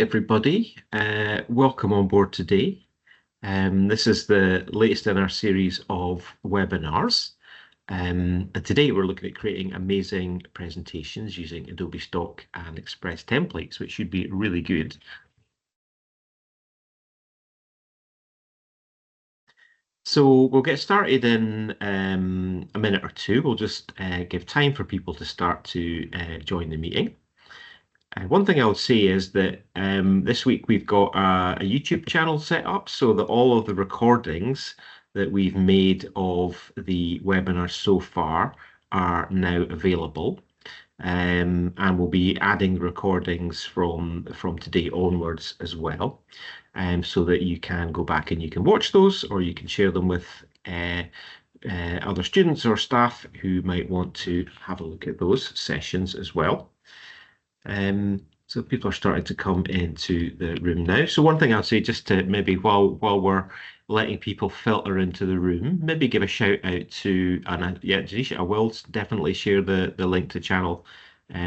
everybody. Welcome on board today. This is the latest in our series of webinars. And today we're looking at creating amazing presentations using Adobe Stock and Express templates, which should be really good. So we'll get started in a minute or two. We'll just give time for people to start to join the meeting. One thing I would say is that this week we've got a YouTube channel set up so that all of the recordings that we've made of the webinar so far are now available. And we'll be adding recordings from today onwards as well, so that you can go back and you can watch those, or you can share them with other students or staff who might want to have a look at those sessions as well. So people are starting to come into the room now. So one thing I'd say, just to maybe while we're letting people filter into the room, maybe give a shout out to, and yeah, Janisha, I will definitely share the link to the channel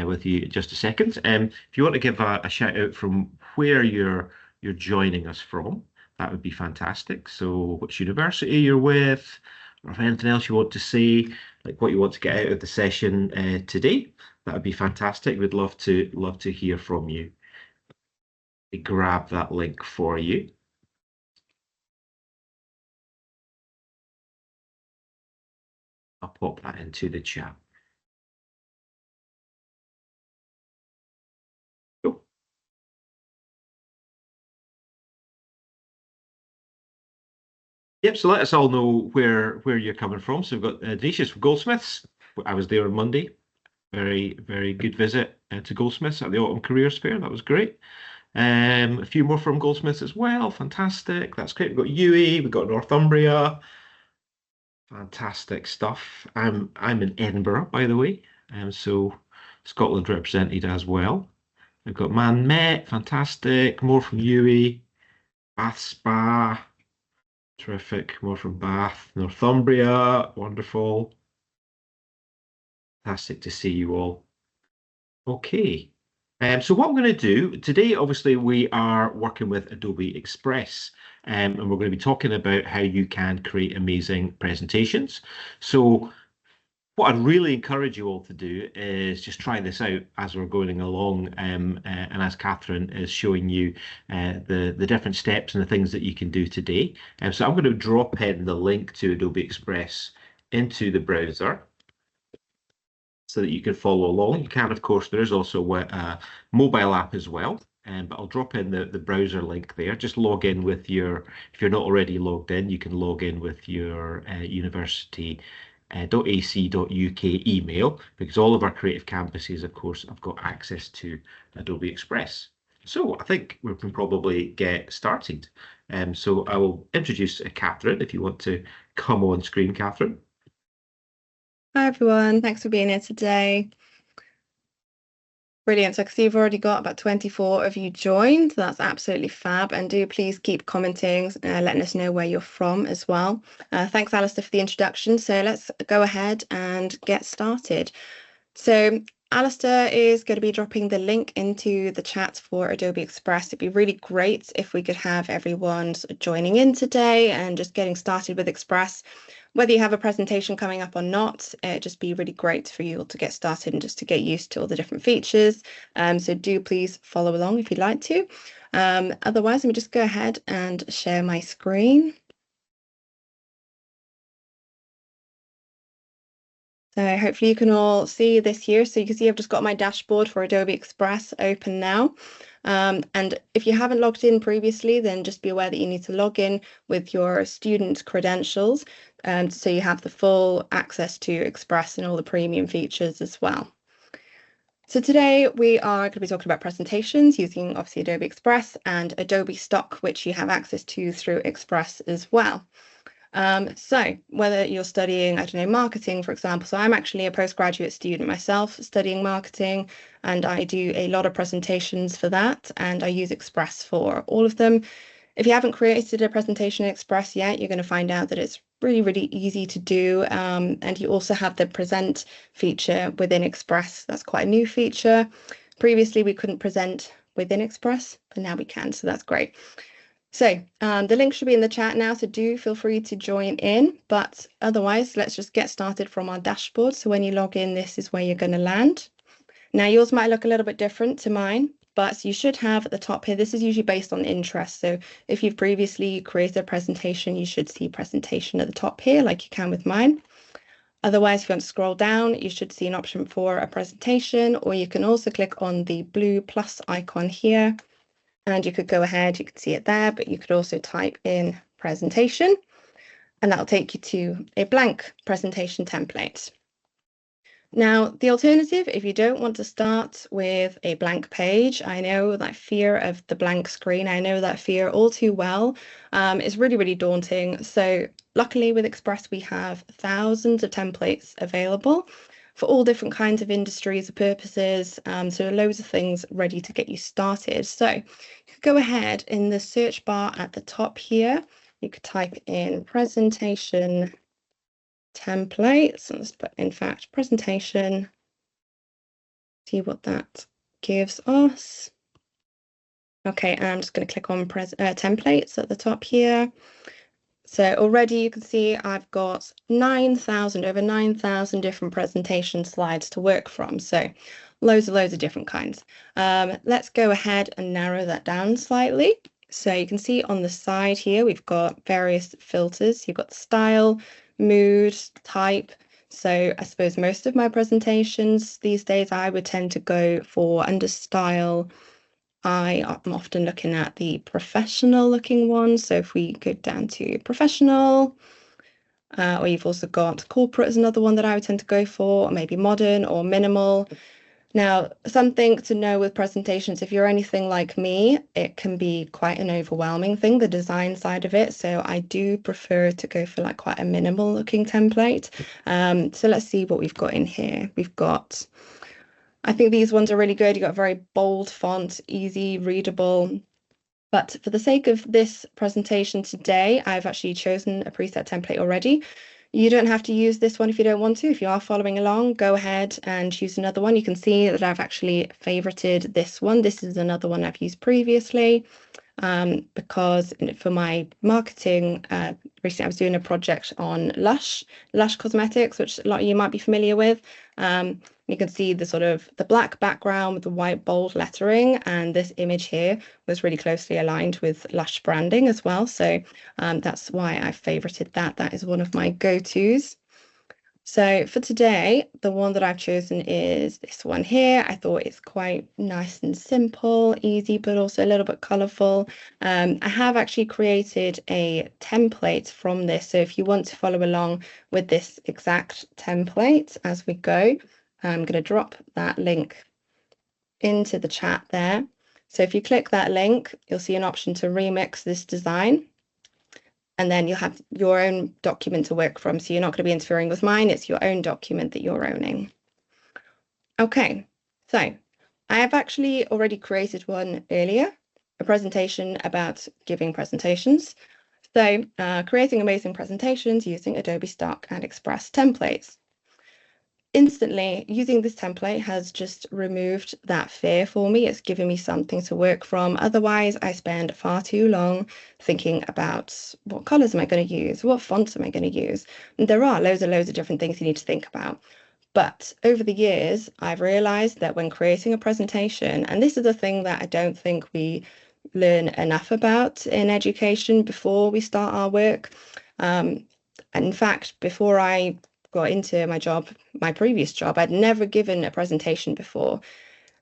with you in just a second. If you want to give a shout out from where you're joining us from, that would be fantastic. So which university you're with, or if anything else you want to say, like what you want to get out of the session today, that would be fantastic. We'd love to hear from you. Grab that link for you. I'll pop that into the chat. Cool. Yep, so let us all know where you're coming from. So we've got Denise from Goldsmiths. I was there on Monday. Very, very good visit to Goldsmiths at the Autumn Careers Fair. That was great. A few more from Goldsmiths as well. Fantastic. That's great. We've got UE, we've got Northumbria. Fantastic stuff. I'm in Edinburgh, by the way. So Scotland represented as well. We've got Man Met, fantastic. More from UE. Bath Spa. Terrific. More from Bath. Northumbria, wonderful. Fantastic to see you all. Okay. So what I'm going to do today, obviously, we are working with Adobe Express, and we're going to be talking about how you can create amazing presentations. So what I'd really encourage you all to do is just try this out as we're going along, and as Catherine is showing you the different steps and the things that you can do today. So I'm going to drop in the link to Adobe Express into the browser, so that you can follow along. You can, of course, there is also a mobile app as well, but I'll drop in the browser link there. Just log in with your, if you're not already logged in, you can log in with your university.ac.uk email, because all of our creative campuses, of course, have got access to Adobe Express. So I think we can probably get started. So I will introduce Catherine, if you want to come on screen, Catherine. Hi everyone, thanks for being here today. Brilliant. So I can see you've already got about 24 of you joined. That's absolutely fab. And do please keep commenting, letting us know where you're from as well. Thanks, Alistair, for the introduction. So let's go ahead and get started. So Alistair is going to be dropping the link into the chat for Adobe Express. It'd be really great if we could have everyone joining in today and just getting started with Express. Whether you have a presentation coming up or not, it'd just be really great for you all to get started and just to get used to all the different features. So do please follow along if you'd like to. Otherwise, let me just go ahead and share my screen. So hopefully you can all see this here. So you can see I've just got my dashboard for Adobe Express open now. And if you haven't logged in previously, then just be aware that you need to log in with your student credentials. So you have the full access to Express and all the premium features as well. So today we are going to be talking about presentations using obviously Adobe Express and Adobe Stock, which you have access to through Express as well. So whether you're studying, I don't know, marketing, for example, so I'm actually a postgraduate student myself studying marketing, and I do a lot of presentations for that, and I use Express for all of them. If you haven't created a presentation in Express yet, you're going to find out that it's really, really easy to do. And you also have the present feature within Express. That's quite a new feature. Previously, we couldn't present within Express, but now we can, so that's great. So the link should be in the chat now, so do feel free to join in, but otherwise, let's just get started from our dashboard. So when you log in, this is where you're going to land. Now, yours might look a little bit different to mine, but you should have at the top here, this is usually based on interest. So if you've previously created a presentation, you should see presentation at the top here, like you can with mine. Otherwise, if you want to scroll down, you should see an option for a presentation, or you can also click on the blue plus icon here, and you could go ahead, you can see it there, but you could also type in presentation, and that'll take you to a blank presentation template. Now, the alternative, if you don't want to start with a blank page, I know that fear of the blank screen, I know that fear all too well. It's really, really daunting. So luckily with Express, we have thousands of templates available for all different kinds of industries or purposes. So loads of things ready to get you started. So you could go ahead in the search bar at the top here, you could type in presentation templates. Let's put, in fact, presentation, see what that gives us. Okay, and I'm just going to click on templates at the top here. So already you can see I've got over 9,000 different presentation slides to work from. So loads of different kinds. Let's go ahead and narrow that down slightly. So you can see on the side here, we've got various filters. You've got the style, mood, type. So I suppose most of my presentations these days, I would tend to go for under style. I am often looking at the professional looking ones. So if we go down to professional, or you've also got corporate is another one that I would tend to go for, or maybe modern or minimal. Now, something to know with presentations, if you're anything like me, it can be quite an overwhelming thing, the design side of it. So I do prefer to go for like quite a minimal looking template. So let's see what we've got in here. We've got, I think these ones are really good. You've got a very bold font, easy, readable. But for the sake of this presentation today, I've actually chosen a preset template already. You don't have to use this one if you don't want to. If you are following along, go ahead and choose another one. You can see that I've actually favorited this one. This is another one I've used previously because for my marketing, recently I was doing a project on Lush Cosmetics, which a lot of you might be familiar with. You can see the sort of the black background with the white bold lettering, and this image here was really closely aligned with Lush branding as well. So that's why I favorited that. That is one of my go-tos. So for today, the one that I've chosen is this one here. I thought it's quite nice and simple, easy, but also a little bit colourful. I have actually created a template from this. So if you want to follow along with this exact template as we go, I'm going to drop that link into the chat there. So if you click that link, you'll see an option to remix this design. And then you'll have your own document to work from. So you're not going to be interfering with mine. It's your own document that you're owning. Okay, so I have actually already created one earlier, a presentation about giving presentations. So creating amazing presentations using Adobe Stock and Express templates. Instantly, using this template has just removed that fear for me. It's given me something to work from. Otherwise, I spend far too long thinking about what colors am I going to use? What fonts am I going to use? And there are loads of different things you need to think about. But over the years, I've realized that when creating a presentation, and this is a thing that I don't think we learn enough about in education before we start our work. And in fact, before I got into my previous job, I'd never given a presentation before.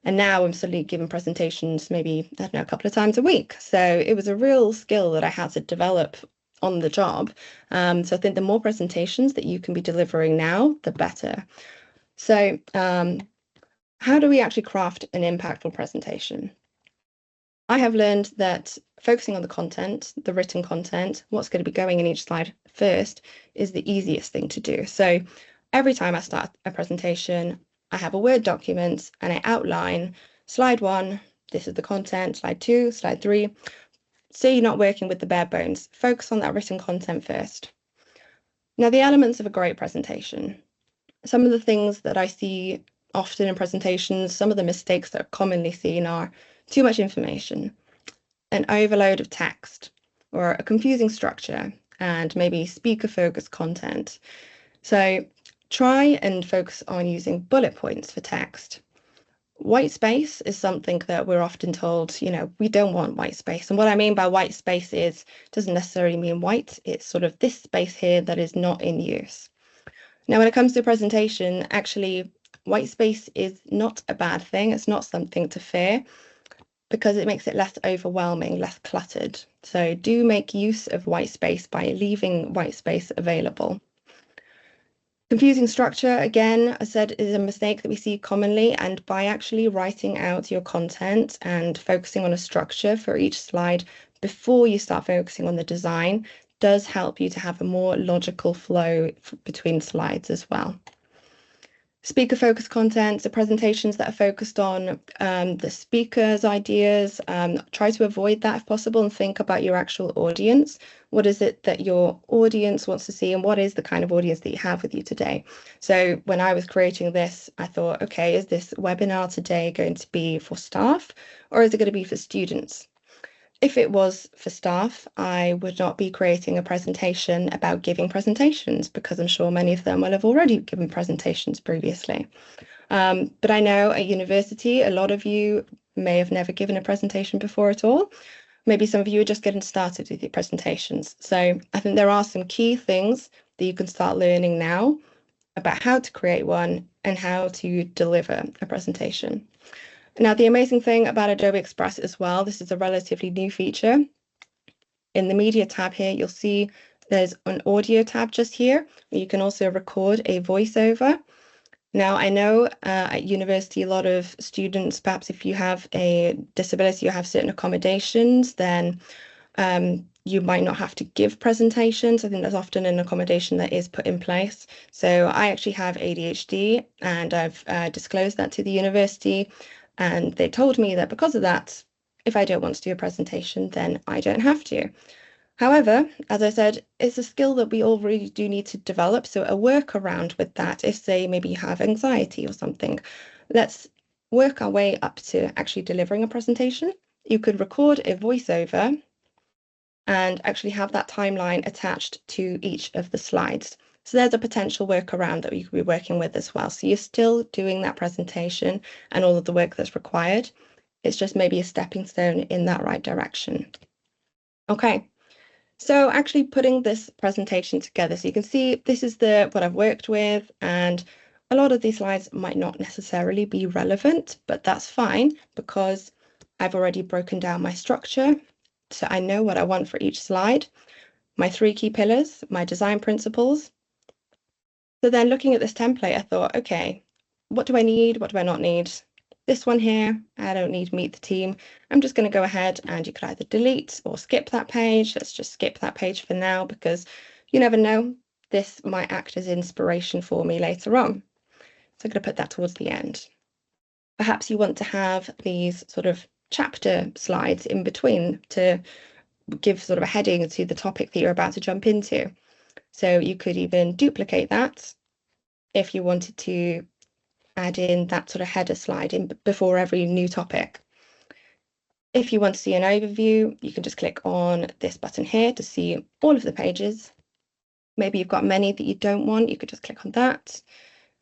And now I'm suddenly giving presentations maybe, I don't know, a couple of times a week. So it was a real skill that I had to develop on the job. So I think the more presentations that you can be delivering now, the better. So how do we actually craft an impactful presentation? I have learned that focusing on the content, the written content, what's going to be going in each slide first is the easiest thing to do. So every time I start a presentation, I have a Word document and I outline slide 1, this is the content, slide 2, slide 3. So you're not working with the bare bones. Focus on that written content first. Now, the elements of a great presentation. Some of the things that I see often in presentations, some of the mistakes that are commonly seen are too much information, an overload of text, or a confusing structure, and maybe speaker-focused content. So try and focus on using bullet points for text. White space is something that we're often told, we don't want white space. And what I mean by white space is doesn't necessarily mean white. It's sort of this space here that is not in use. Now, when it comes to presentation, actually, white space is not a bad thing. It's not something to fear because it makes it less overwhelming, less cluttered. So do make use of white space by leaving white space available. Confusing structure, again, I said, is a mistake that we see commonly, and by actually writing out your content and focusing on a structure for each slide before you start focusing on the design does help you to have a more logical flow between slides as well. Speaker focused content, so presentations that are focused on the speaker's ideas. Try to avoid that if possible and think about your actual audience. What is it that your audience wants to see, and what is the kind of audience that you have with you today? So when I was creating this, I thought, okay, is this webinar today going to be for staff or is it going to be for students? If it was for staff, I would not be creating a presentation about giving presentations because I'm sure many of them will have already given presentations previously. But I know at university, a lot of you may have never given a presentation before at all. Maybe some of you are just getting started with your presentations. So I think there are some key things that you can start learning now about how to create one and how to deliver a presentation. Now, the amazing thing about Adobe Express as well, this is a relatively new feature. In the media tab here, you'll see there's an audio tab just here, where you can also record a voiceover. Now, I know at university, a lot of students, perhaps if you have a disability or have certain accommodations, then you might not have to give presentations. I think there's often an accommodation that is put in place. So I actually have ADHD and I've disclosed that to the university. And they told me that because of that, if I don't want to do a presentation, then I don't have to. However, as I said, it's a skill that we all really do need to develop. So a workaround with that, if say maybe you have anxiety or something, let's work our way up to actually delivering a presentation. You could record a voiceover and actually have that timeline attached to each of the slides. So there's a potential workaround that we could be working with as well. So you're still doing that presentation and all of the work that's required. It's just maybe a stepping stone in that right direction. Okay, so actually putting this presentation together. So you can see this is what I've worked with, and a lot of these slides might not necessarily be relevant, but that's fine because I've already broken down my structure. So I know what I want for each slide, my 3 key pillars, my design principles. So then looking at this template, I thought, okay, what do I need? What do I not need? This one here, I don't need meet the team. I'm just going to go ahead and you could either delete or skip that page. Let's just skip that page for now because you never know. This might act as inspiration for me later on. So I'm going to put that towards the end. Perhaps you want to have these sort of chapter slides in between to give sort of a heading to the topic that you're about to jump into. So you could even duplicate that if you wanted to add in that sort of header slide in before every new topic. If you want to see an overview, you can just click on this button here to see all of the pages. Maybe you've got many that you don't want, you could just click on that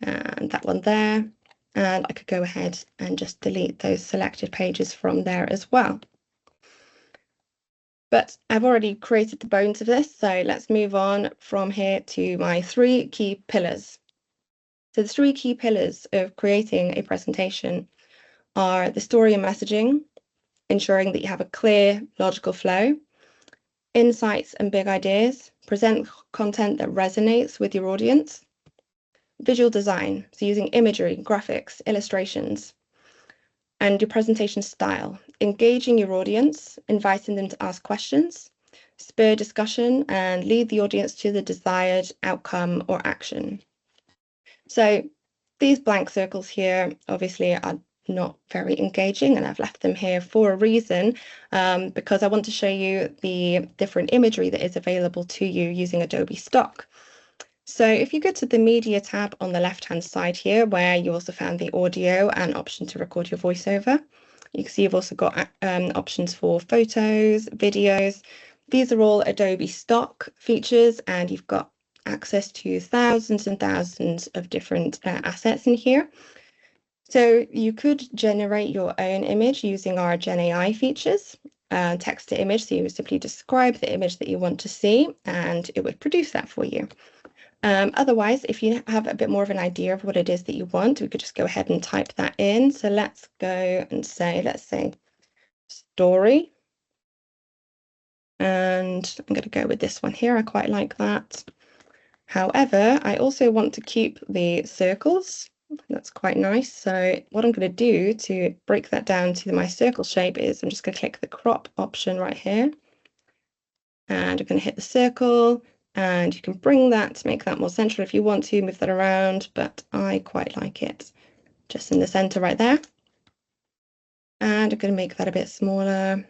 and that one there. And I could go ahead and just delete those selected pages from there as well. But I've already created the bones of this, so let's move on from here to my 3 key pillars. So the 3 key pillars of creating a presentation are the story and messaging, ensuring that you have a clear, logical flow, insights and big ideas, present content that resonates with your audience, visual design, so using imagery, graphics, illustrations, and your presentation style, engaging your audience, inviting them to ask questions, spur discussion, and lead the audience to the desired outcome or action. So these blank circles here obviously are not very engaging, and I've left them here for a reason, because I want to show you the different imagery that is available to you using Adobe Stock. So if you go to the media tab on the left-hand side here, where you also found the audio and option to record your voiceover, You can see you've also got options for photos, videos. These are all Adobe stock features, and you've got access to thousands and thousands of different assets in here. So you could generate your own image using our Gen AI features, text to image. So you would simply describe the image that you want to see, and it would produce that for you. Otherwise, if you have a bit more of an idea of what it is that you want, we could just go ahead and type that in. So let's go and say, let's say story. And I'm going to go with this one here. I quite like that. However, I also want to keep the circles. That's quite nice. So what I'm going to do to break that down to my circle shape is I'm just going to click the crop option right here. And I'm going to hit the circle, and you can bring that to make that more central if you want to, move that around, but I quite like it just in the center right there. And I'm going to make that a bit smaller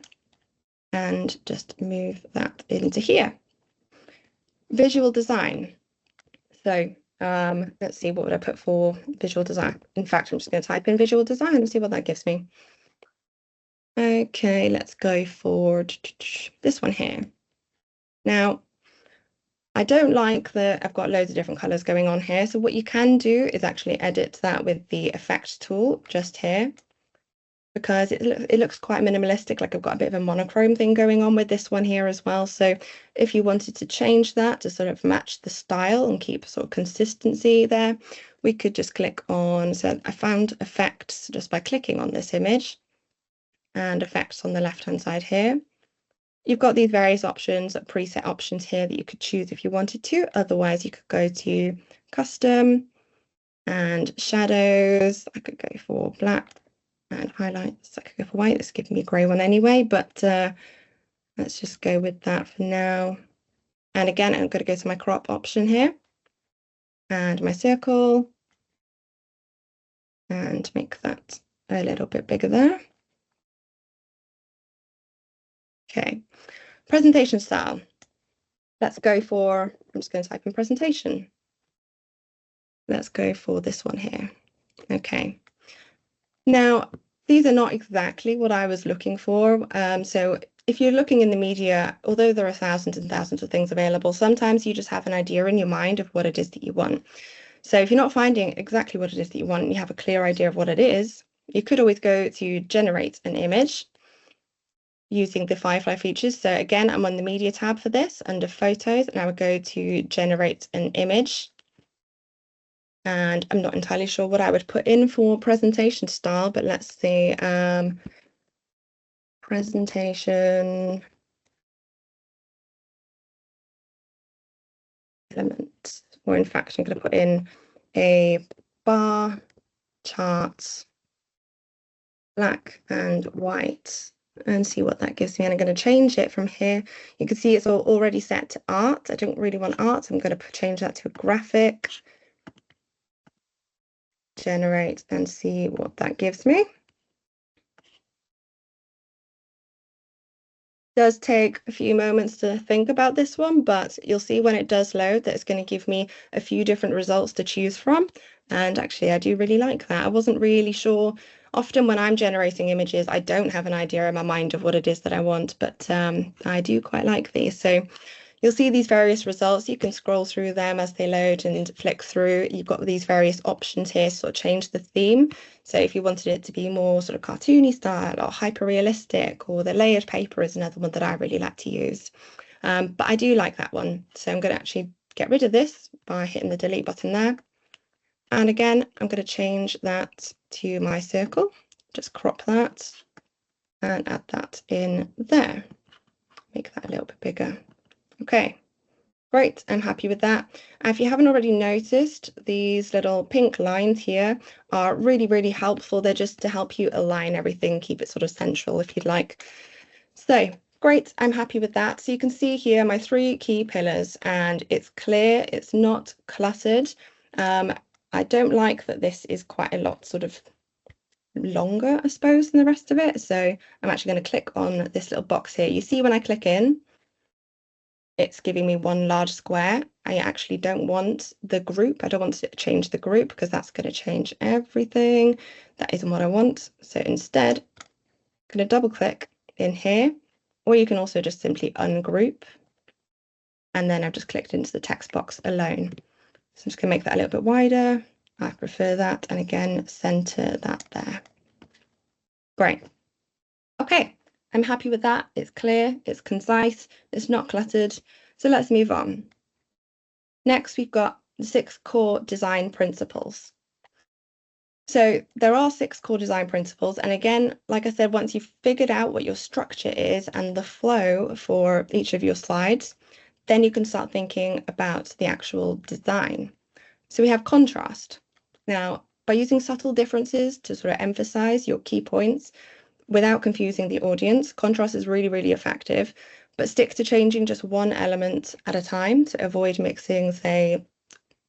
and just move that into here. Visual design. So let's see, what would I put for visual design? In fact, I'm just going to type in visual design and see what that gives me. Okay, let's go for this one here. Now, I don't like that I've got loads of different colors going on here. So what you can do is actually edit that with the effect tool just here, because it looks quite minimalistic, like I've got a bit of a monochrome thing going on with this one here as well. So if you wanted to change that to sort of match the style and keep sort of consistency there, we could just click on, so I found effects just by clicking on this image, and effects on the left-hand side here. You've got these various options, preset options here that you could choose if you wanted to. Otherwise, you could go to custom and shadows. I could go for black, and highlights. I could go for white. It's giving me a grey one anyway, but let's just go with that for now. And again, I'm going to go to my crop option here and my circle and make that a little bit bigger there. Okay, presentation style. Let's go for, I'm just going to type in presentation. Let's go for this one here. Okay. Now, these are not exactly what I was looking for. So if you're looking in the media, although there are thousands and thousands of things available, sometimes you just have an idea in your mind of what it is that you want. So if you're not finding exactly what it is that you want, and you have a clear idea of what it is, you could always go to generate an image using the Firefly features. So again, I'm on the media tab for this under photos, and I would go to generate an image. And I'm not entirely sure what I would put in for presentation style, but let's see. Presentation element, or in fact, I'm going to put in a bar chart, black and white, and see what that gives me. And I'm going to change it from here. You can see it's already set to art. I don't really want art, so I'm going to change that to a graphic. Generate and see what that gives me. Does take a few moments to think about this one, but you'll see when it does load that it's going to give me a few different results to choose from. And actually, I do really like that. I wasn't really sure. Often when I'm generating images, I don't have an idea in my mind of what it is that I want, but I do quite like these. So you'll see these various results. You can scroll through them as they load and flick through. You've got these various options here to sort of change the theme. So if you wanted it to be more sort of cartoony style or hyper realistic, or the layered paper is another one that I really like to use. But I do like that one. So I'm going to actually get rid of this by hitting the delete button there. And again, I'm going to change that to my circle. Just crop that and add that in there. Make that a little bit bigger. Okay, great, I'm happy with that. And if you haven't already noticed, these little pink lines here are really, really helpful. They're just to help you align everything, keep it sort of central if you'd like. So great, I'm happy with that. So you can see here my 3 key pillars, and it's clear, it's not cluttered. I don't like that this is quite a lot sort of longer, I suppose, than the rest of it. So I'm actually going to click on this little box here. You see when I click in, it's giving me one large square. I actually don't want the group. I don't want to change the group because that's going to change everything. That isn't what I want. So instead, going to double click in here, or you can also just simply ungroup. And then I've just clicked into the text box alone. So I'm just going to make that a little bit wider. I prefer that. And again, center that there. Great. Okay, I'm happy with that. It's clear, it's concise, it's not cluttered. So let's move on. Next, we've got the 6 core design principles. So there are 6 core design principles. And again, like I said, once you've figured out what your structure is and the flow for each of your slides, then you can start thinking about the actual design. So we have contrast. Now, by using subtle differences to sort of emphasize your key points without confusing the audience, contrast is really, really effective, but stick to changing just one element at a time to avoid mixing, say,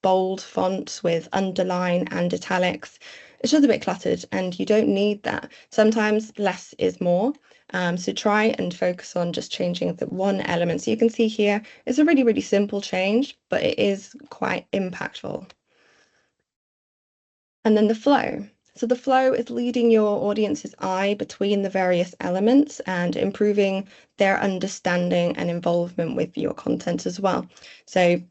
bold fonts with underline and italics. It's just a bit cluttered and you don't need that. Sometimes less is more. So try and focus on just changing the one element. So you can see here, it's a really, really simple change, but it is quite impactful. And then the flow. So the flow is leading your audience's eye between the various elements and improving their understanding and involvement with your content as well. So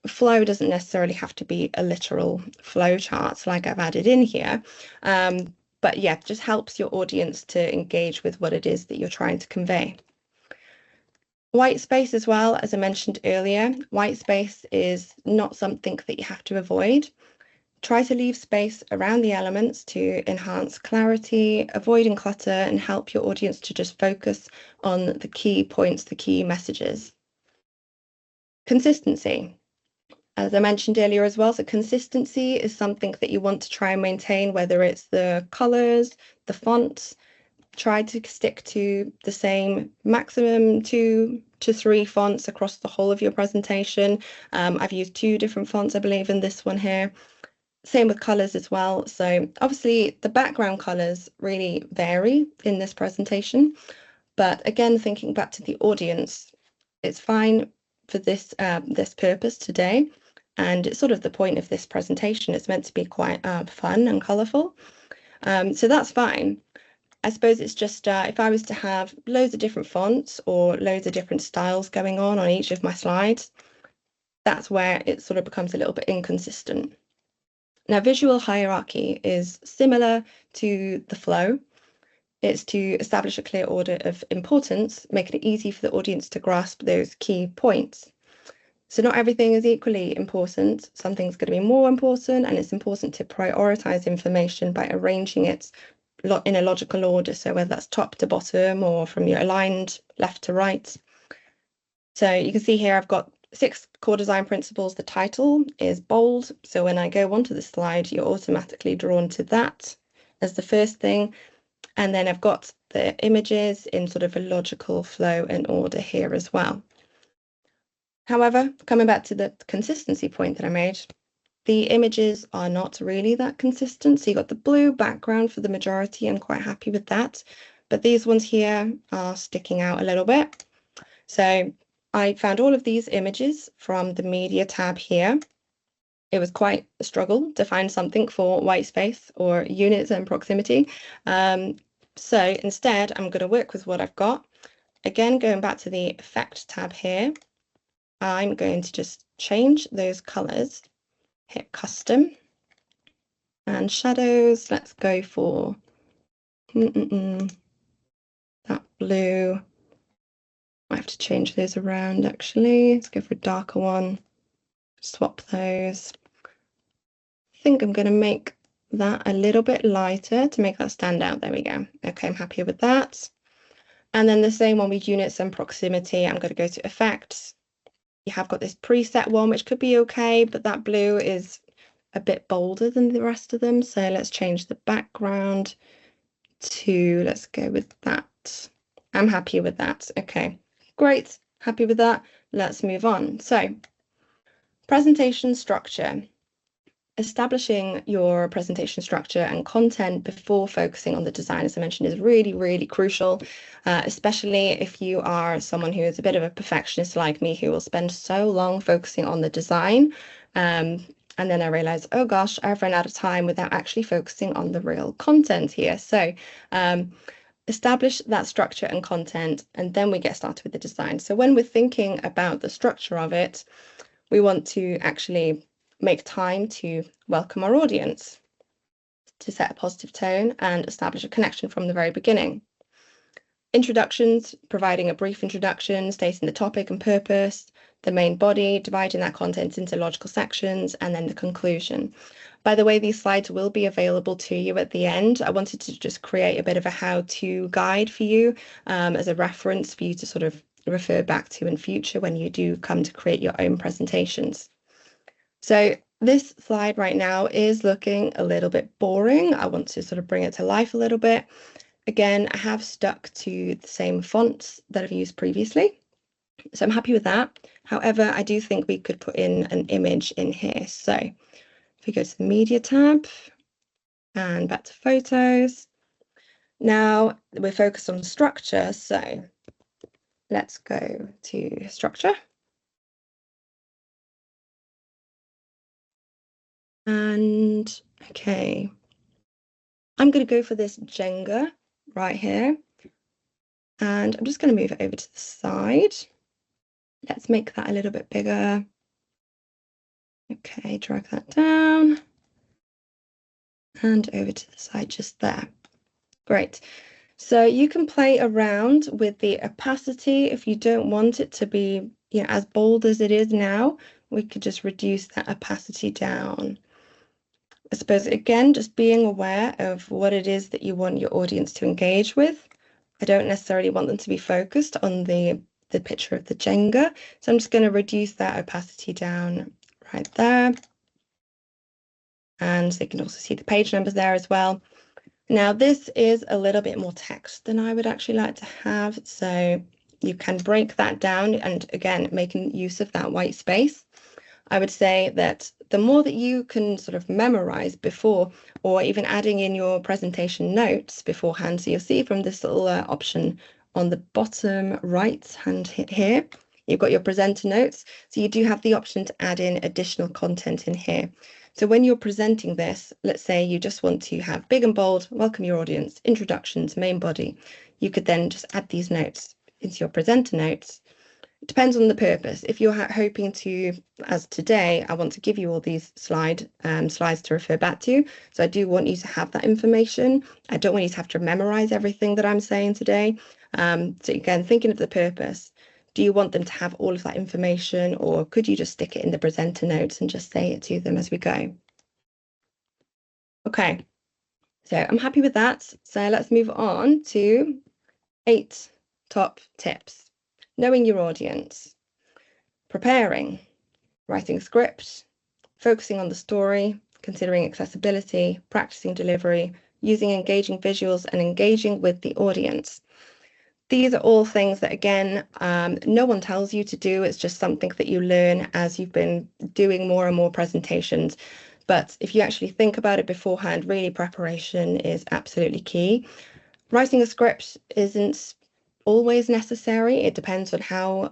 flow doesn't necessarily have to be a literal flow chart like I've added in here. But yeah, just helps your audience to engage with what it is that you're trying to convey. White space as well, as I mentioned earlier, white space is not something that you have to avoid. Try to leave space around the elements to enhance clarity, avoiding clutter, and help your audience to just focus on the key points, the key messages. Consistency. As I mentioned earlier as well, so consistency is something that you want to try and maintain, whether it's the colors, the fonts. Try to stick to the same maximum 2 to 3 fonts across the whole of your presentation. I've used 2 different fonts, I believe, in this one here. Same with colors as well. So obviously the background colors really vary in this presentation. But again, thinking back to the audience, it's fine for this purpose today. And it's sort of the point of this presentation. It's meant to be quite fun and colorful. So that's fine. I suppose it's just if I was to have loads of different fonts or loads of different styles going on each of my slides, that's where it sort of becomes a little bit inconsistent. Now, visual hierarchy is similar to the flow. It's to establish a clear order of importance, making it easy for the audience to grasp those key points. So not everything is equally important. Something's going to be more important, and it's important to prioritize information by arranging it in a logical order. So whether that's top to bottom or from your aligned left to right. So you can see here I've got 6 core design principles. The title is bold. So when I go onto the slide, you're automatically drawn to that as the first thing. And then I've got the images in sort of a logical flow and order here as well. However, coming back to the consistency point that I made, the images are not really that consistent. So you've got the blue background for the majority. I'm quite happy with that. But these ones here are sticking out a little bit. So I found all of these images from the media tab here. It was quite a struggle to find something for white space or units and proximity. So instead, I'm going to work with what I've got. Again, going back to the effect tab here, I'm going to just change those colors, hit custom and shadows. Let's go for that blue. I have to change those around actually. Let's go for a darker one. Swap those. I think I'm going to make that a little bit lighter to make that stand out. There we go. Okay, I'm happy with that. And then the same one with units and proximity. I'm going to go to effects. You have got this preset one, which could be okay, but that blue is a bit bolder than the rest of them. So let's change the background to, let's go with that. I'm happy with that. Okay, great. Happy with that. Let's move on. So presentation structure. Establishing your presentation structure and content before focusing on the design, as I mentioned, is really, really crucial, especially if you are someone who is a bit of a perfectionist like me, who will spend so long focusing on the design. And then I realized, oh gosh, I've run out of time without actually focusing on the real content here. So establish that structure and content, and then we get started with the design. So when we're thinking about the structure of it, we want to actually make time to welcome our audience, to set a positive tone and establish a connection from the very beginning. Introductions, providing a brief introduction, stating the topic and purpose, the main body, dividing that content into logical sections, and then the conclusion. By the way, these slides will be available to you at the end. I wanted to just create a bit of a how-to guide for you as a reference for you to sort of refer back to in future when you do come to create your own presentations. So this slide right now is looking a little bit boring. I want to sort of bring it to life a little bit. Again, I have stuck to the same fonts that I've used previously, so I'm happy with that. However, I do think we could put in an image in here. So if we go to the media tab and back to photos, now we're focused on structure. So let's go to structure. And okay, I'm going to go for this Jenga right here. And I'm just going to move it over to the side. Let's make that a little bit bigger. Okay, drag that down and over to the side just there. Great. So you can play around with the opacity if you don't want it to be, as bold as it is now. We could just reduce that opacity down. I suppose, again, just being aware of what it is that you want your audience to engage with. I don't necessarily want them to be focused on the picture of the Jenga. So I'm just going to reduce that opacity down right there. And they can also see the page numbers there as well. Now, this is a little bit more text than I would actually like to have. So you can break that down and, again, making use of that white space. I would say that the more that you can sort of memorize before, or even adding in your presentation notes beforehand. So you'll see from this little option on the bottom right hand here, you've got your presenter notes. So you do have the option to add in additional content in here. So when you're presenting this, let's say you just want to have big and bold, welcome your audience, introductions, main body. You could then just add these notes into your presenter notes. It depends on the purpose. If you're hoping to, as today, I want to give you all these slides to refer back to. So I do want you to have that information. I don't want you to have to memorize everything that I'm saying today. So again, thinking of the purpose, do you want them to have all of that information, or could you just stick it in the presenter notes and just say it to them as we go? Okay, so I'm happy with that. So let's move on to 8 top tips. Knowing your audience, preparing, writing a script, focusing on the story, considering accessibility, practicing delivery, using engaging visuals, and engaging with the audience. These are all things that, again, no one tells you to do. It's just something that you learn as you've been doing more and more presentations. But if you actually think about it beforehand, really preparation is absolutely key. Writing a script isn't always necessary. It depends on how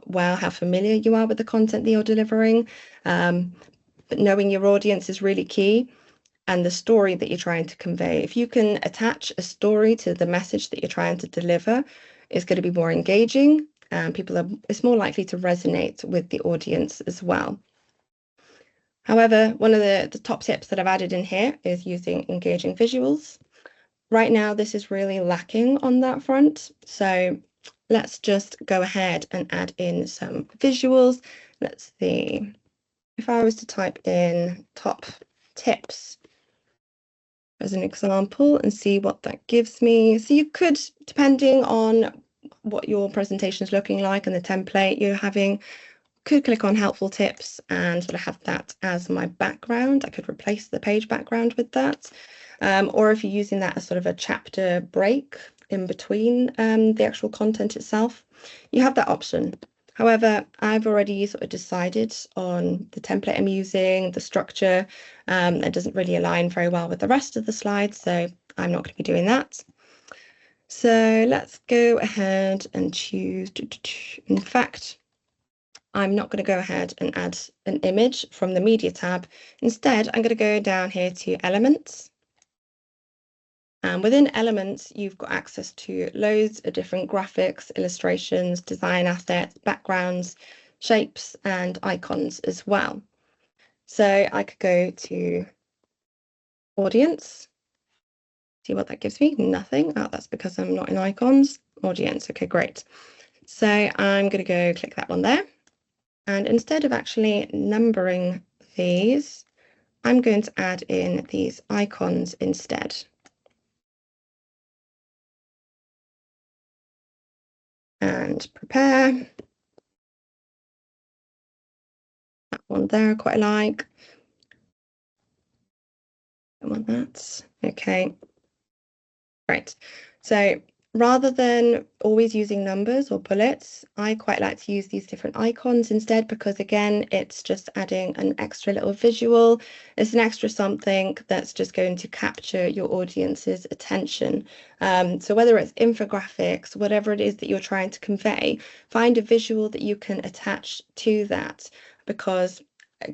familiar you are with the content that you're delivering. But knowing your audience is really key, and the story that you're trying to convey. If you can attach a story to the message that you're trying to deliver, it's going to be more engaging, and it's more likely to resonate with the audience as well. However, one of the top tips that I've added in here is using engaging visuals. Right now, this is really lacking on that front. So let's just go ahead and add in some visuals. Let's see. If I was to type in top tips as an example and see what that gives me. So you could, depending on what your presentation is looking like and the template you're having, could click on helpful tips and sort of have that as my background. I could replace the page background with that. Or if you're using that as sort of a chapter break in between the actual content itself, you have that option. However, I've already sort of decided on the template I'm using, the structure. It doesn't really align very well with the rest of the slides, so I'm not going to be doing that. So let's go ahead and choose, in fact, I'm not going to go ahead and add an image from the media tab. Instead, I'm going to go down here to elements. And within Elements, you've got access to loads of different graphics, illustrations, design assets, backgrounds, shapes, and icons as well. So I could go to Audience, see what that gives me. Nothing. Oh, that's because I'm not in icons. Audience. Okay, great. So I'm going to go click that one there. And instead of actually numbering these, I'm going to add in these icons instead. And prepare. That one there, quite like. I want that. Okay, right. So rather than always using numbers or bullets, I quite like to use these different icons instead because again, it's just adding an extra little visual. It's an extra something that's just going to capture your audience's attention. So whether it's infographics, whatever it is that you're trying to convey, find a visual that you can attach to that because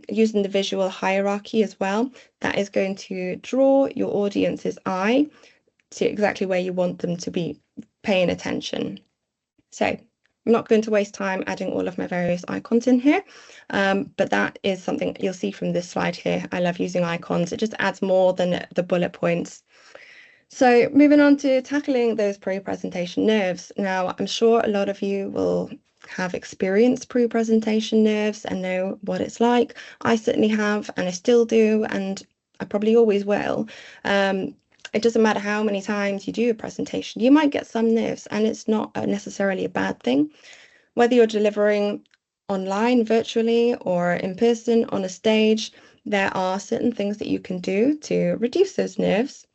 using the visual hierarchy as well, that is going to draw your audience's eye to exactly where you want them to be paying attention. So I'm not going to waste time adding all of my various icons in here, but that is something you'll see from this slide here. I love using icons. It just adds more than the bullet points. So moving on to tackling those pre-presentation nerves. Now, I'm sure a lot of you will have experienced pre-presentation nerves and know what it's like. I certainly have, and I still do, and I probably always will. It doesn't matter how many times you do a presentation, you might get some nerves, and it's not necessarily a bad thing. Whether you're delivering online, virtually, or in person on a stage, there are certain things that you can do to reduce those nerves.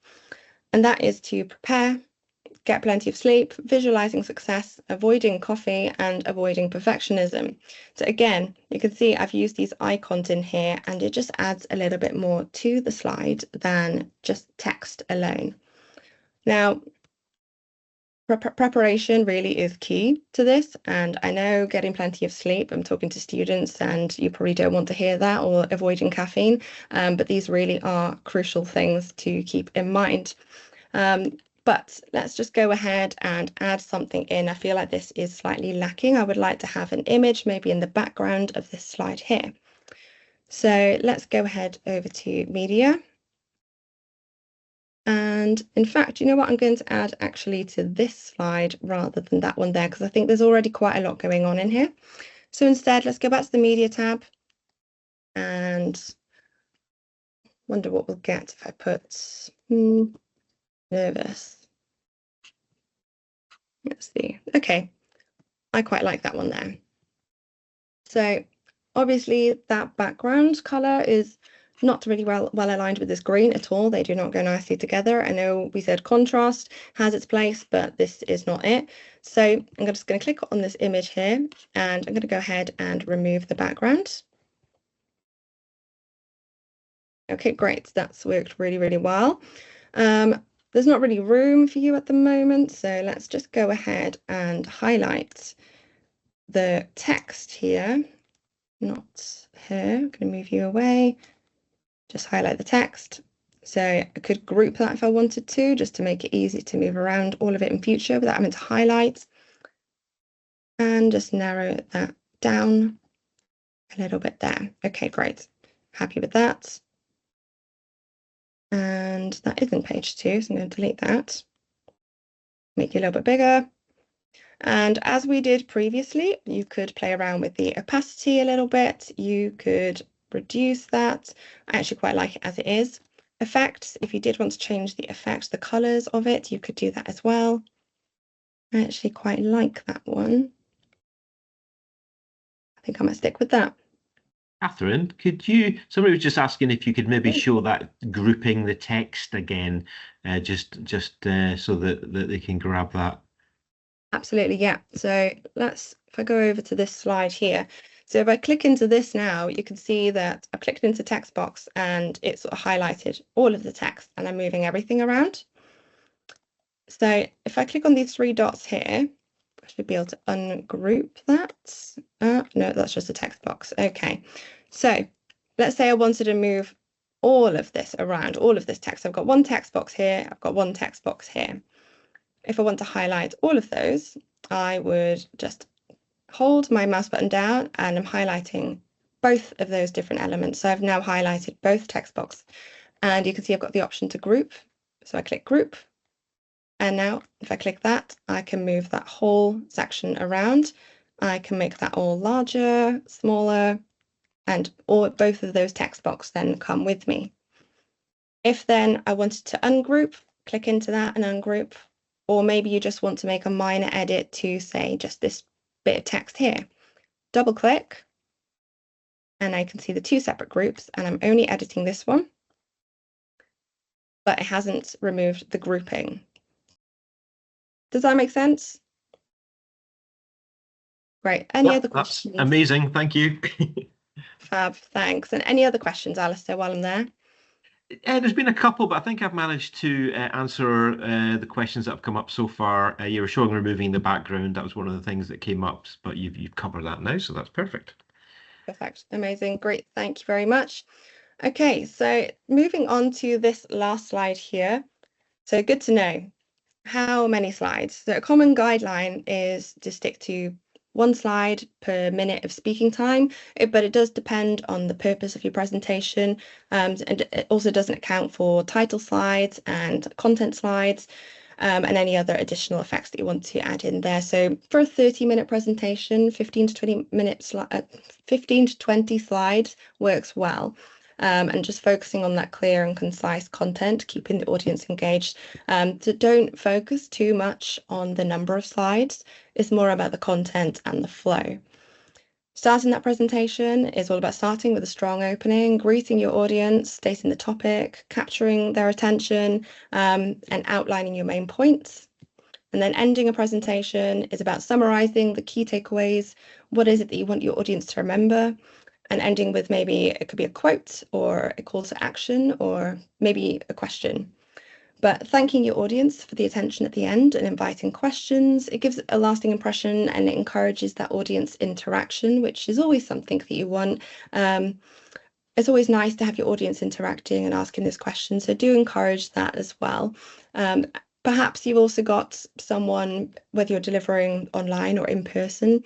And that is to prepare, get plenty of sleep, visualizing success, avoiding coffee, and avoiding perfectionism. So again, you can see I've used these icons in here and it just adds a little bit more to the slide than just text alone. Now, preparation really is key to this, and I know getting plenty of sleep, I'm talking to students and you probably don't want to hear that, or avoiding caffeine, but these really are crucial things to keep in mind. But let's just go ahead and add something in. I feel like this is slightly lacking. I would like to have an image maybe in the background of this slide here. So let's go ahead over to media. And in fact, you know what? I'm going to add actually to this slide rather than that one there, because I think there's already quite a lot going on in here. So instead, let's go back to the media tab and wonder what we'll get if I put nervous. Let's see. Okay, I quite like that one there. So obviously that background color is not really well aligned with this green at all. They do not go nicely together. I know we said contrast has its place, but this is not it. So I'm just going to click on this image here and I'm going to go ahead and remove the background. Okay, great. That's worked really, really well. There's not really room for you at the moment, so let's just go ahead and highlight the text here. Not here. I'm going to move you away. Just highlight the text. So I could group that if I wanted to, just to make it easy to move around all of it in future without having to highlight. And just narrow that down a little bit there. Okay, great. Happy with that. And that isn't page 2, so I'm going to delete that. Make it a little bit bigger. And as we did previously, you could play around with the opacity a little bit. You could reduce that. I actually quite like it as it is. Effects, if you did want to change the effect, the colors of it, you could do that as well. I actually quite like that one. I think I might stick with that. Catherine, somebody was just asking if you could maybe show that grouping the text again, just so that they can grab that. Absolutely, yeah. So if I go over to this slide here. So if I click into this now, you can see that I've clicked into text box and it's sort of highlighted all of the text and I'm moving everything around. So if I click on these 3 dots here, I should be able to ungroup that. No, that's just a text box. Okay, so let's say I wanted to move all of this around, all of this text. I've got one text box here, I've got one text box here. If I want to highlight all of those, I would just hold my mouse button down and I'm highlighting both of those different elements. So I've now highlighted both text box, and you can see I've got the option to group. So I click group, and now if I click that, I can move that whole section around. I can make that all larger, smaller, and both of those text boxes then come with me. If then I wanted to ungroup, click into that and ungroup, or maybe you just want to make a minor edit to say just this bit of text here. Double click, and I can see the two separate groups, and I'm only editing this one, but it hasn't removed the grouping. Does that make sense? Great. Any other questions? That's amazing. Thank you. Fab, thanks. And any other questions, Alistair, while I'm there? There's been a couple, but I think I've managed to answer the questions that have come up so far. You were showing removing the background. That was one of the things that came up, but you've covered that now, so that's perfect. Perfect. Amazing. Great. Thank you very much. Okay, so moving on to this last slide here. So good to know. How many slides? So a common guideline is to stick to one slide per minute of speaking time, but it does depend on the purpose of your presentation, and it also doesn't account for title slides and content slides, and any other additional effects that you want to add in there. So for a 30-minute presentation, 15 to 20 slides works well. And just focusing on that clear and concise content, keeping the audience engaged. So don't focus too much on the number of slides. It's more about the content and the flow. Starting that presentation is all about starting with a strong opening, greeting your audience, stating the topic, capturing their attention, and outlining your main points. And then ending a presentation is about summarizing the key takeaways. What is it that you want your audience to remember? And ending with maybe it could be a quote or a call to action or maybe a question. But thanking your audience for the attention at the end and inviting questions, it gives a lasting impression and it encourages that audience interaction, which is always something that you want. It's always nice to have your audience interacting and asking those questions. So do encourage that as well. Perhaps you've also got someone, whether you're delivering online or in person,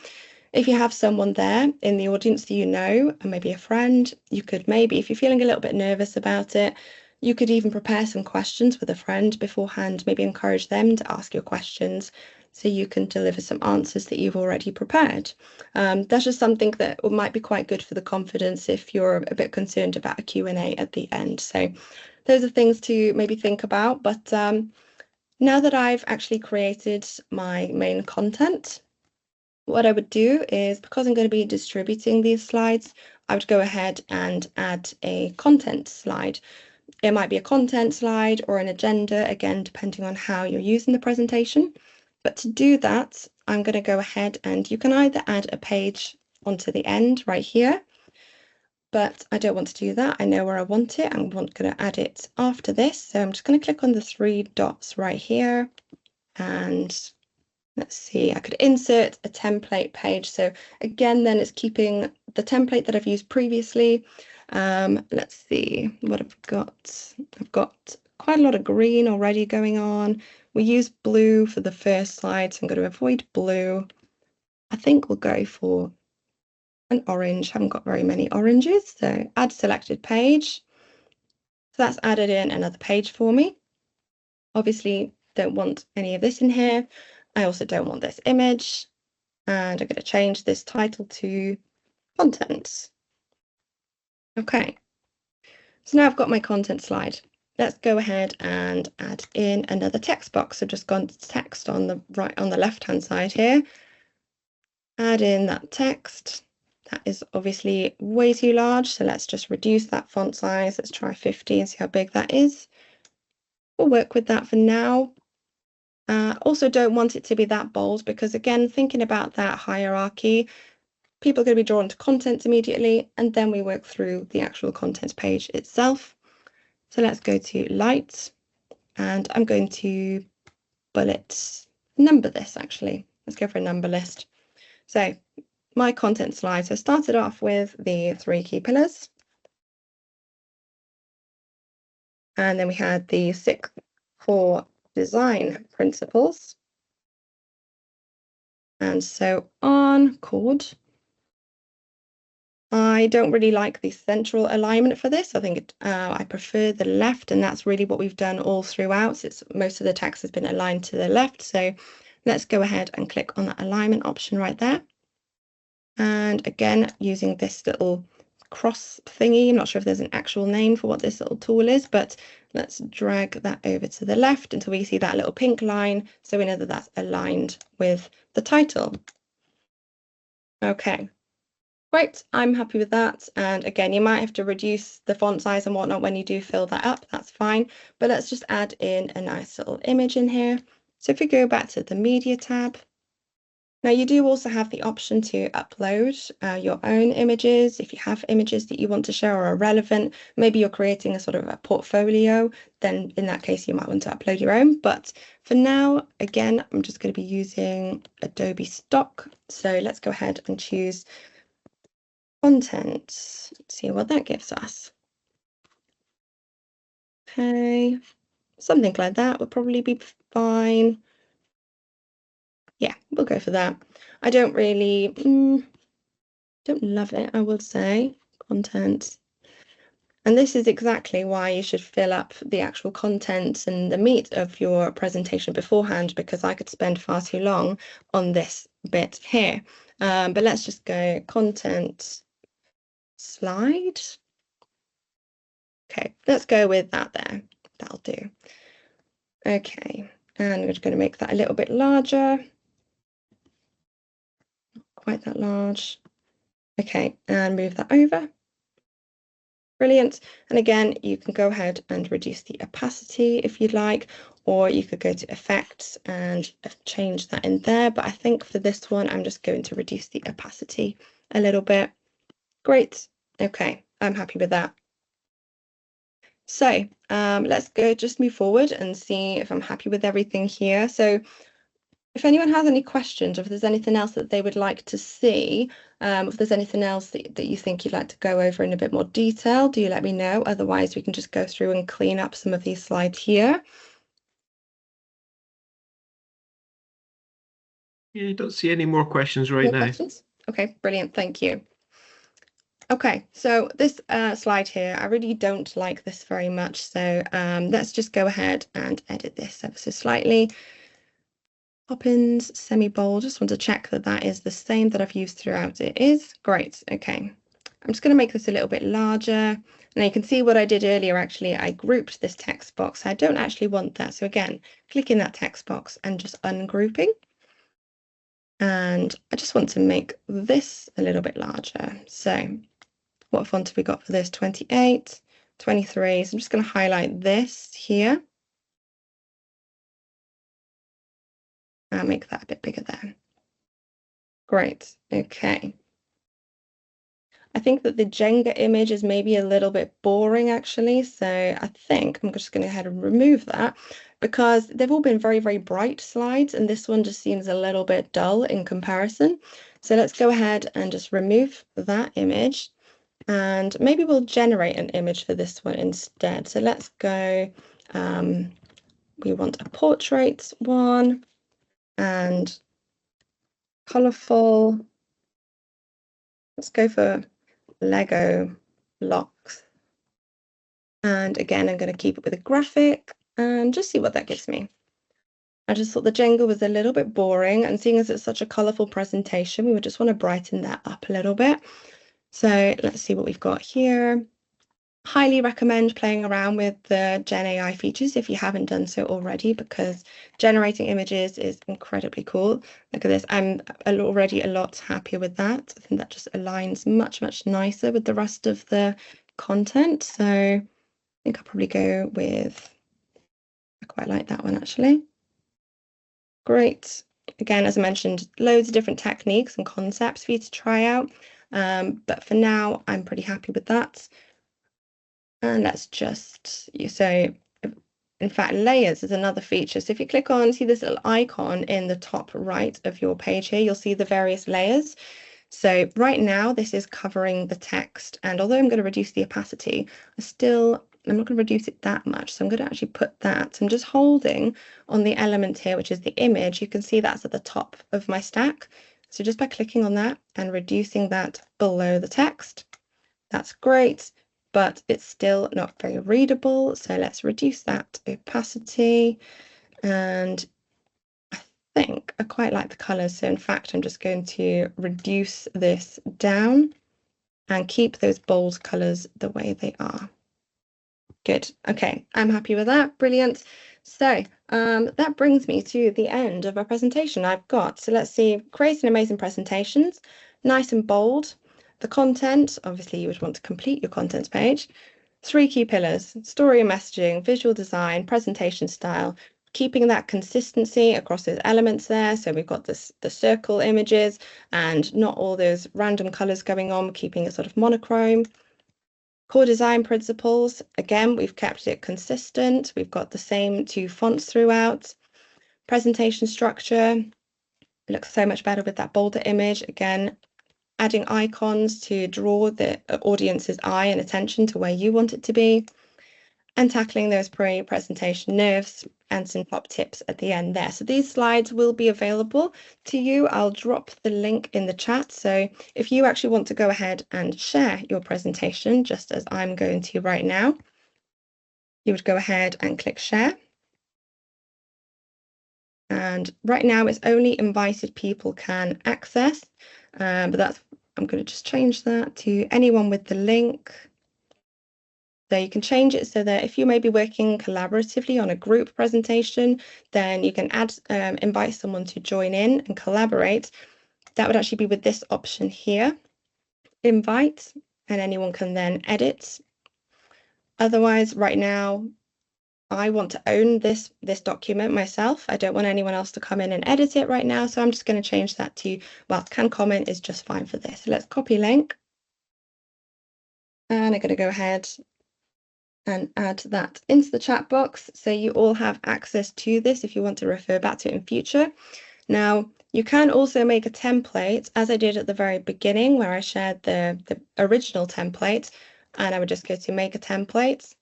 if you have someone there in the audience that you know, and maybe a friend, you could maybe, if you're feeling a little bit nervous about it, you could even prepare some questions with a friend beforehand, maybe encourage them to ask your questions so you can deliver some answers that you've already prepared. That's just something that might be quite good for the confidence if you're a bit concerned about a Q&A at the end. So those are things to maybe think about. But now that I've actually created my main content, what I would do is, because I'm going to be distributing these slides, I would go ahead and add a content slide. It might be a content slide or an agenda, again, depending on how you're using the presentation. But to do that, I'm going to go ahead and you can either add a page onto the end right here, but I don't want to do that. I know where I want it. I'm going to add it after this. So I'm just going to click on the three dots right here and let's see, I could insert a template page. So again, then it's keeping the template that I've used previously. Let's see what I've got. I've got quite a lot of green already going on. We use blue for the first slide, so I'm going to avoid blue. I think we'll go for an orange. Haven't got very many oranges, so add selected page. So that's added in another page for me. Obviously, don't want any of this in here. I also don't want this image, and I'm going to change this title to content. Okay, so now I've got my content slide. Let's go ahead and add in another text box. I've just gone to text on the left-hand side here. Add in that text. That is obviously way too large, so let's just reduce that font size. Let's try 50 and see how big that is. We'll work with that for now. Also don't want it to be that bold because, again, thinking about that hierarchy, people are going to be drawn to content immediately, and then we work through the actual content page itself. So let's go to light, and I'm going to bullet number this actually. Let's go for a number list. So my content slide. So I started off with the 3 key pillars. And then we had the 6 core design principles, and so on, called. I don't really like the central alignment for this. I think I prefer the left, and that's really what we've done all throughout. It's most of the text has been aligned to the left. So let's go ahead and click on that alignment option right there. And again, using this little cross thingy, I'm not sure if there's an actual name for what this little tool is, but let's drag that over to the left until we see that little pink line. So we know that that's aligned with the title. Okay. Great, I'm happy with that. And again, you might have to reduce the font size and whatnot when you do fill that up, that's fine. But let's just add in a nice little image in here. So if we go back to the media tab, now you do also have the option to upload your own images. If you have images that you want to share or are relevant, maybe you're creating a sort of a portfolio, then in that case, you might want to upload your own. But for now, again, I'm just going to be using Adobe Stock. So let's go ahead and choose content. Let's see what that gives us. Okay, something like that would probably be fine. Yeah, we'll go for that. I don't really, don't love it, I would say, content. And this is exactly why you should fill up the actual content and the meat of your presentation beforehand, because I could spend far too long on this bit here. But let's just go content slide. Okay, let's go with that there. That'll do. Okay, and we're just going to make that a little bit larger. Not quite that large. Okay, and move that over. Brilliant. And again, you can go ahead and reduce the opacity if you'd like, or you could go to effects and change that in there. But I think for this one, I'm just going to reduce the opacity a little bit. Great. Okay, I'm happy with that. So let's go just move forward and see if I'm happy with everything here. So if anyone has any questions, or if there's anything else that they would like to see, if there's anything else that you think you'd like to go over in a bit more detail, do let me know. Otherwise, we can just go through and clean up some of these slides here. Yeah, don't see any more questions right now. Questions? Okay, brilliant. Thank you. Okay, so this slide here, I really don't like this very much. So let's just go ahead and edit this ever so slightly. Poppins, semi-bold, just want to check that that is the same that I've used throughout. It is. Great. Okay. I'm just going to make this a little bit larger. Now you can see what I did earlier, actually, I grouped this text box. I don't actually want that. So again, click in that text box and just ungrouping. And I just want to make this a little bit larger. So what font have we got for this? 28, 23. So I'm just going to highlight this here. And make that a bit bigger there. Great. Okay. I think that the Jenga image is maybe a little bit boring, actually. So I think I'm just going to go ahead and remove that, because they've all been very, very bright slides, and this one just seems a little bit dull in comparison. So let's go ahead and just remove that image, and maybe we'll generate an image for this one instead. So let's go, we want a portrait one, and colorful. Let's go for Lego blocks. And again, I'm going to keep it with a graphic and just see what that gives me. I just thought the Jenga was a little bit boring, and seeing as it's such a colourful presentation, we would just want to brighten that up a little bit. So let's see what we've got here. Highly recommend playing around with the Gen AI features if you haven't done so already, because generating images is incredibly cool. Look at this. I'm already a lot happier with that. I think that just aligns much, much nicer with the rest of the content. So I think I'll probably go with, I quite like that one actually. Great. Again, as I mentioned, loads of different techniques and concepts for you to try out. But for now, I'm pretty happy with that. And let's just, so in fact, layers is another feature. So if you click on, see this little icon in the top right of your page here, you'll see the various layers. So right now, this is covering the text. And although I'm going to reduce the opacity, I still I'm not going to reduce it that much. So I'm going to actually put that. I'm just holding on the element here, which is the image. You can see that's at the top of my stack. So just by clicking on that and reducing that below the text, that's great, but it's still not very readable. So let's reduce that opacity. And I think I quite like the colors. So in fact, I'm just going to reduce this down and keep those bold colors the way they are. Good. Okay, I'm happy with that. Brilliant. So that brings me to the end of our presentation. So let's see, creating amazing presentations, nice and bold. The content, obviously you would want to complete your content page. 3 key pillars: story and messaging, visual design, presentation style, keeping that consistency across those elements there. So we've got the circle images and not all those random colors going on, keeping it sort of monochrome. Core design principles, again, we've kept it consistent. We've got the same 2 fonts throughout. Presentation structure, it looks so much better with that bolder image. Again, adding icons to draw the audience's eye and attention to where you want it to be, and tackling those pre-presentation nerves and some top tips at the end there. So these slides will be available to you. I'll drop the link in the chat. So if you actually want to go ahead and share your presentation, just as I'm going to right now, you would go ahead and click share. And right now it's only invited people can access, but I'm going to just change that to anyone with the link. So you can change it so that if you may be working collaboratively on a group presentation, then you can invite someone to join in and collaborate. That would actually be with this option here, invite, and anyone can then edit. Otherwise, right now, I want to own this document myself. I don't want anyone else to come in and edit it right now. So I'm just going to change that to, well, can comment is just fine for this. So let's copy link. And I'm going to go ahead and add that into the chat box so you all have access to this if you want to refer back to it in future. Now, you can also make a template, as I did at the very beginning where I shared the original template, and I would just go to make a template.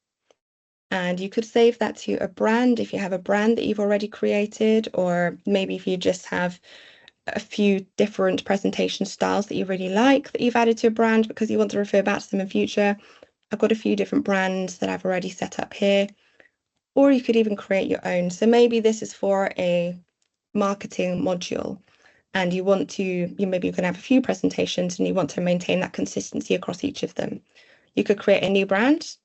And you could save that to a brand if you have a brand that you've already created, or maybe if you just have a few different presentation styles that you really like that you've added to a brand because you want to refer back to them in future. I've got a few different brands that I've already set up here, or you could even create your own. So maybe this is for a marketing module and maybe you can have a few presentations and you want to maintain that consistency across each of them. You could create a new brand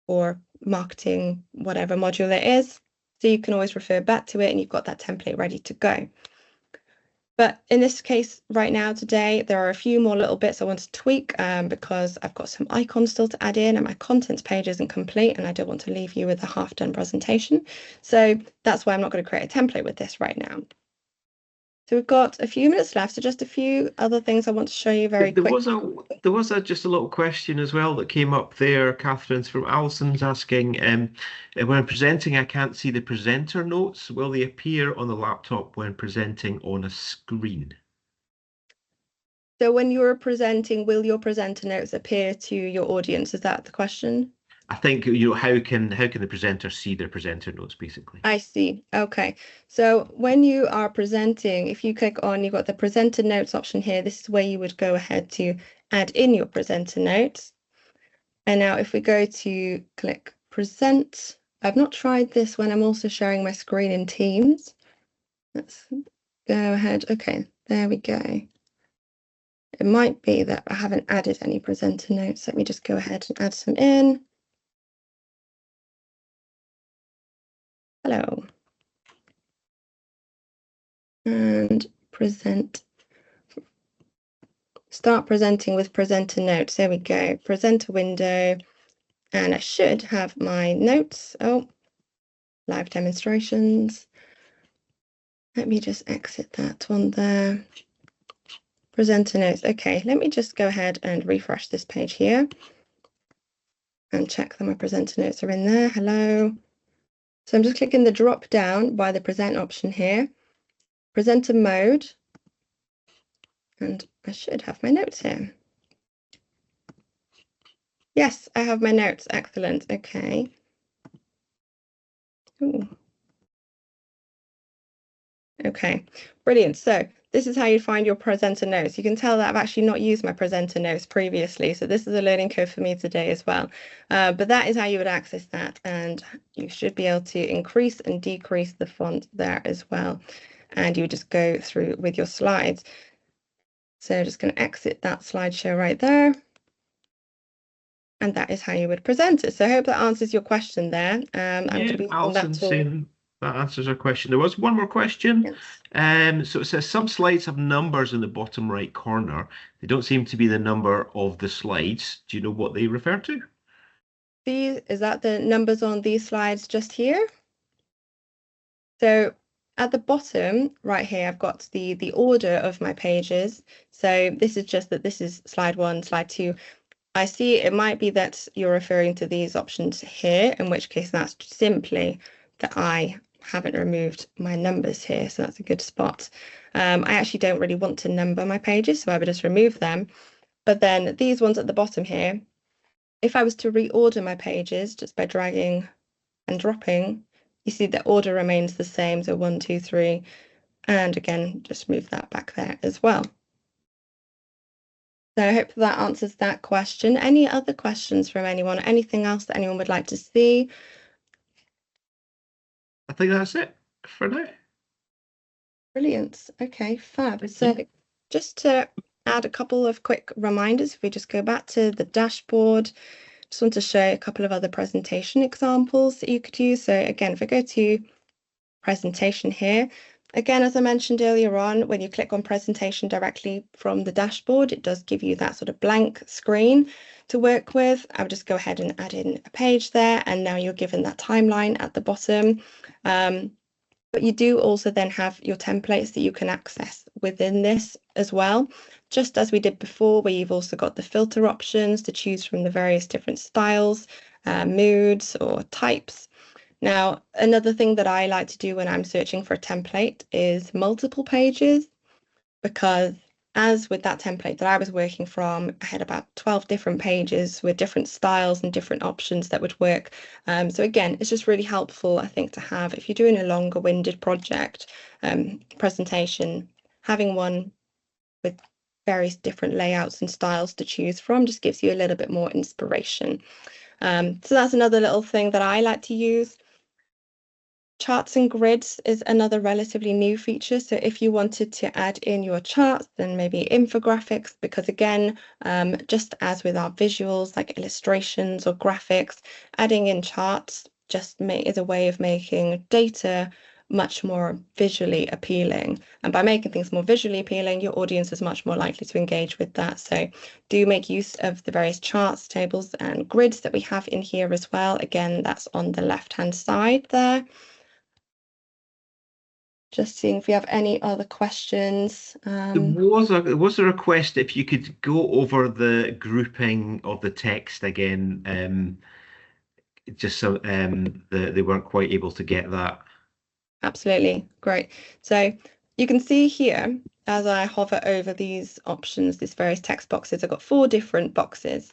or marketing, whatever module it is. So you can always refer back to it and you've got that template ready to go. But in this case, right now, today, there are a few more little bits I want to tweak because I've got some icons still to add in and my contents page isn't complete and I don't want to leave you with a half-done presentation. So that's why I'm not going to create a template with this right now. So we've got a few minutes left, so just a few other things I want to show you very quickly. There was just a little question as well that came up there, Catherine's from Alison's asking, when I'm presenting, I can't see the presenter notes. Will they appear on the laptop when presenting on a screen? So when you're presenting, will your presenter notes appear to your audience? Is that the question? I think, how can the presenter see their presenter notes, basically? I see. Okay. So when you are presenting, if you click on, you've got the presenter notes option here. This is where you would go ahead to add in your presenter notes. And now if we go to click present, I've not tried this when I'm also sharing my screen in Teams. Let's go ahead. Okay, there we go. It might be that I haven't added any presenter notes. Let me just go ahead and add some in. Hello. And present. Start presenting with presenter notes. There we go. Presenter window. And I should have my notes. Oh, live demonstrations. Let me just exit that one there. Presenter notes. Okay, let me just go ahead and refresh this page here and check that my presenter notes are in there. Hello. So I'm just clicking the drop down by the present option here. Presenter mode. And I should have my notes here. Yes, I have my notes. Excellent. Okay. Ooh. Okay, brilliant. So this is how you find your presenter notes. You can tell that I've actually not used my presenter notes previously. So this is a learning curve for me today as well. But that is how you would access that. And you should be able to increase and decrease the font there as well. And you would just go through with your slides. So just going to exit that slideshow right there. And that is how you would present it. So I hope that answers your question there. I'm going Yeah, to be using that Alison's tool. saying that answers our question. There was one more question. Yes. So it says some slides have numbers in the bottom right corner. They don't seem to be the number of the slides. Do you know what they refer to? Is that the numbers on these slides just here? So at the bottom right here, I've got the order of my pages. So this is just that this is slide 1, slide 2. I see it might be that you're referring to these options here, in which case that's simply that I haven't removed my numbers here. So that's a good spot. I actually don't really want to number my pages, so I would just remove them. But then these ones at the bottom here, if I was to reorder my pages just by dragging and dropping, you see the order remains the same. So 1, 2, 3, and again, just move that back there as well. So I hope that answers that question. Any other questions from anyone? Anything else that anyone would like to see? I think that's it for now. Brilliant. Okay, fab. Thank So you. just to add a couple of quick reminders, if we just go back to the dashboard, just want to show a couple of other presentation examples that you could use. So again, if I go to presentation here. Again, as I mentioned earlier on, when you click on presentation directly from the dashboard, it does give you that sort of blank screen to work with. I would just go ahead and add in a page there, and now you're given that timeline at the bottom. But you do also then have your templates that you can access within this as well, just as we did before, where you've also got the filter options to choose from the various different styles, moods, or types. Now, another thing that I like to do when I'm searching for a template is multiple pages, because as with that template that I was working from, I had about 12 different pages with different styles and different options that would work. So again, it's just really helpful, I think, to have, if you're doing a longer winded project presentation, having one with various different layouts and styles to choose from just gives you a little bit more inspiration. So that's another little thing that I like to use. Charts and grids is another relatively new feature. So if you wanted to add in your charts, then maybe infographics, because again, just as with our visuals like illustrations or graphics, adding in charts just is a way of making data much more visually appealing. And by making things more visually appealing, your audience is much more likely to engage with that. So do make use of the various charts, tables, and grids that we have in here as well. Again, that's on the left-hand side there. Just seeing if we have any other questions. Was a request if you could go over the grouping of the text again, just so they weren't quite able to get that. Absolutely, great. So you can see here, as I hover over these options, these various text boxes, I've got 4 different boxes.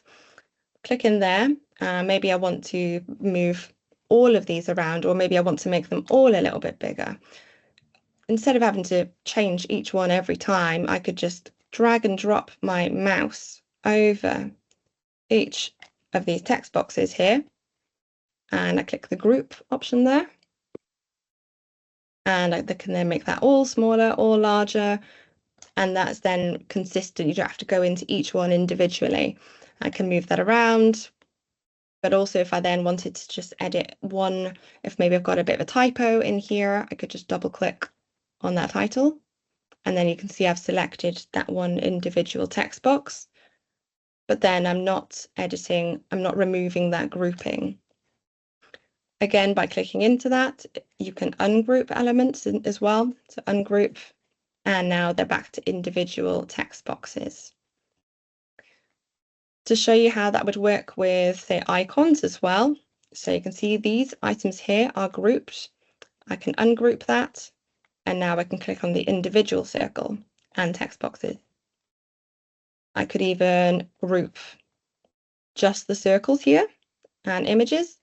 Click in there. Maybe I want to move all of these around, or maybe I want to make them all a little bit bigger. Instead of having to change each one every time, I could just drag and drop my mouse over each of these text boxes here. And I click the group option there. And I can then make that all smaller or larger. And that's then consistent. You don't have to go into each one individually. I can move that around. But also if I then wanted to just edit one, if maybe I've got a bit of a typo in here, I could just double click on that title. And then you can see I've selected that one individual text box. But then I'm not editing, I'm not removing that grouping. Again, by clicking into that, you can ungroup elements as well. So ungroup, and now they're back to individual text boxes. To show you how that would work with, say, icons as well. So you can see these items here are grouped. I can ungroup that, and now I can click on the individual circle and text boxes. I could even group just the circles here and images.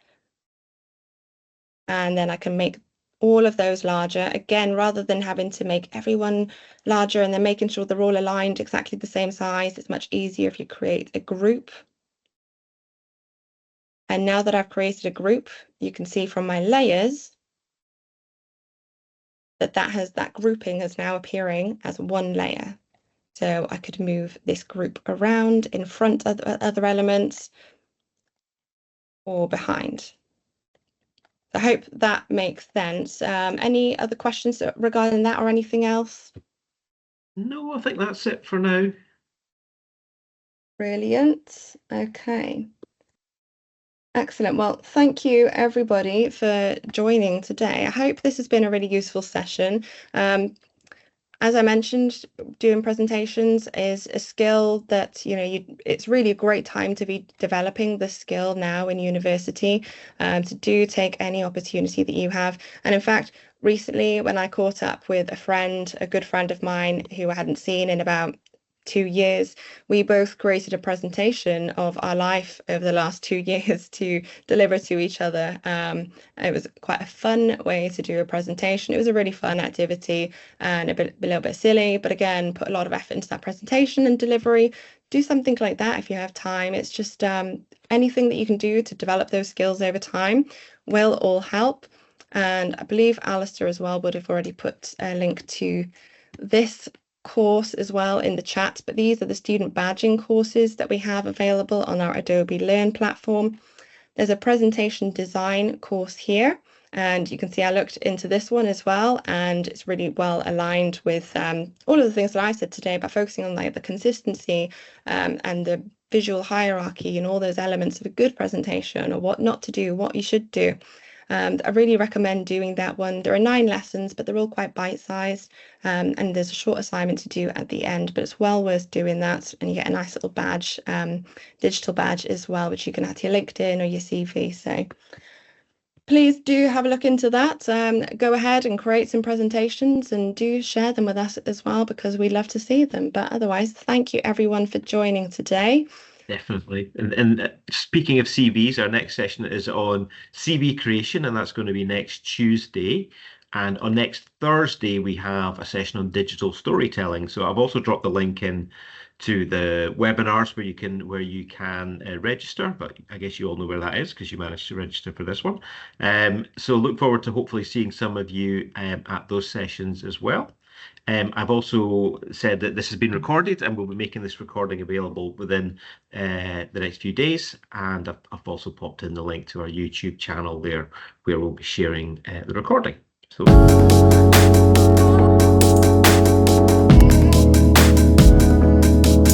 And then I can make all of those larger. Again, rather than having to make everyone larger and then making sure they're all aligned exactly the same size, it's much easier if you create a group. And now that I've created a group, you can see from my layers that grouping is now appearing as one layer. So I could move this group around in front of other elements or behind. I hope that makes sense. Any other questions regarding that or anything else? No, I think that's it for now. Brilliant. Okay. Excellent. Well, thank you everybody for joining today. I hope this has been a really useful session. As I mentioned, doing presentations is a skill that, it's really a great time to be developing the skill now in university, to do take any opportunity that you have. And in fact, recently when I caught up with a good friend of mine who I hadn't seen in about 2 years, we both created a presentation of our life over the last 2 years to deliver to each other. It was quite a fun way to do a presentation. It was a really fun activity and a little bit silly, but again, put a lot of effort into that presentation and delivery. Do something like that if you have time. It's just anything that you can do to develop those skills over time will all help. And I believe Alistair as well would have already put a link to this course as well in the chat, but these are the student badging courses that we have available on our Adobe Learn platform. There's a presentation design course here, and you can see I looked into this one as well, and it's really well aligned with all of the things that I said today about focusing on like the consistency and the visual hierarchy and all those elements of a good presentation, or what not to do, what you should do. I really recommend doing that one. There are 9 lessons, but they're all quite bite-sized, and there's a short assignment to do at the end, but it's well worth doing that, and you get a nice little badge, digital badge as well, which you can add to your LinkedIn or your CV. So please do have a look into that. Go ahead and create some presentations and do share them with us as well, because we love to see them. But otherwise, thank you everyone for joining today. Definitely. And speaking of CVs, our next session is on CV creation, and that's going to be next Tuesday. And on next Thursday, we have a session on digital storytelling. So I've also dropped the link in to the webinars where you can register, but I guess you all know where that is because you managed to register for this one. So look forward to hopefully seeing some of you at those sessions as well. I've also said that this has been recorded, and we'll be making this recording available within the next few days. And I've also popped in the link to our YouTube channel there, where we'll be sharing the recording. So